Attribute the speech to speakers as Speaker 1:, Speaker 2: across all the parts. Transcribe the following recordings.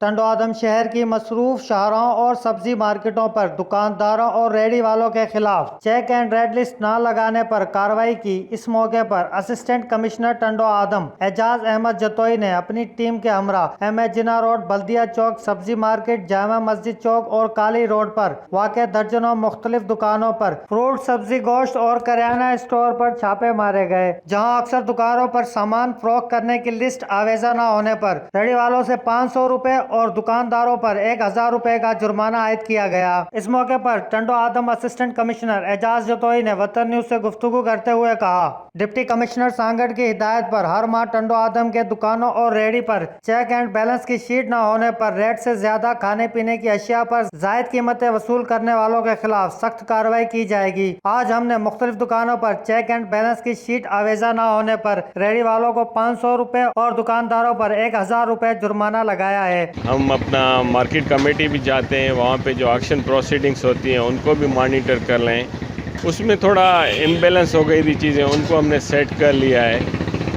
Speaker 1: ٹنڈو آدم شہر کی مصروف شاہراہوں اور سبزی مارکیٹوں پر دکانداروں اور ریڑھی والوں کے خلاف چیک اینڈ ریڈ لسٹ نہ لگانے پر کارروائی کی۔ اس موقع پر اسسٹنٹ کمشنر ٹنڈو آدم اعجاز احمد جتوئی نے اپنی ٹیم کے ہمراہ ایم اے جناح روڈ، بلدیہ چوک، سبزی مارکیٹ، جامع مسجد چوک اور کالی روڈ پر واقع درجنوں مختلف دکانوں پر فروٹ، سبزی، گوشت اور کریانہ اسٹور پر چھاپے مارے گئے، جہاں اکثر دکانوں پر سامان فروخت کرنے کی لسٹ آویزہ نہ ہونے پر ریڑھی والوں سے 500 روپے اور دکانداروں پر 1000 روپے کا جرمانہ عائد کیا گیا۔ اس موقع پر ٹنڈو آدم اسسٹنٹ کمشنر اعجاز جتوئی نے وطن نیوز سے گفتگو کرتے ہوئے کہا، ڈپٹی کمشنر سانگڑ کی ہدایت پر ہر ماہ ٹنڈو آدم کے دکانوں اور ریڑھی پر چیک اینڈ بیلنس کی شیٹ نہ ہونے پر ریٹ سے زیادہ کھانے پینے کی اشیاء پر زائد قیمتیں وصول کرنے والوں کے خلاف سخت کارروائی کی جائے گی۔ آج ہم نے مختلف دکانوں پر چیک اینڈ بیلنس کی شیٹ آویزہ نہ ہونے پر ریڑھی والوں کو 500 روپے اور دکانداروں پر 1000 روپے جرمانہ لگایا ہے۔
Speaker 2: ہم اپنا مارکیٹ کمیٹی بھی جاتے ہیں، وہاں پہ جو آکشن پروسیڈنگز ہوتی ہیں ان کو بھی مانیٹر کر لیں۔ اس میں تھوڑا امبیلنس ہو گئی تھی چیزیں، ان کو ہم نے سیٹ کر لیا ہے۔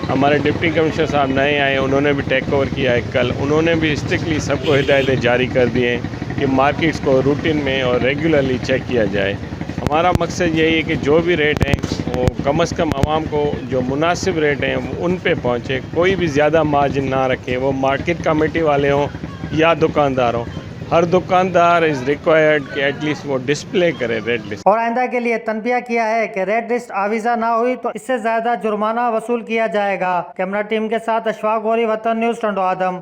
Speaker 2: ہمارے ڈپٹی کمشنر صاحب نئے آئے، انہوں نے بھی ٹیک اوور کیا ہے کل، انہوں نے بھی اسٹرکٹلی سب کو ہدایتیں جاری کر دی ہیں کہ مارکیٹس کو روٹین میں اور ریگولرلی چیک کیا جائے۔ ہمارا مقصد یہی ہے کہ جو بھی ریٹ ہیں وہ کم از کم عوام کو جو مناسب ریٹ ہیں ان پہ پہنچے، کوئی بھی زیادہ مارجن نہ رکھیں، وہ مارکیٹ کمیٹی والے ہوں یا دکاندار ہوں۔ ہر دکاندار از ریکوائرڈ کہ ایٹ لیسٹ وہ ڈسپلے کرے ریڈ لسٹ۔
Speaker 1: اور آئندہ کے لیے تنبیہ کیا ہے کہ ریڈ لسٹ آویزہ نہ ہوئی تو اس سے زیادہ جرمانہ وصول کیا جائے گا۔ کیمرہ ٹیم کے ساتھ اشفاق غوری، وطن نیوز، ٹنڈو آدم۔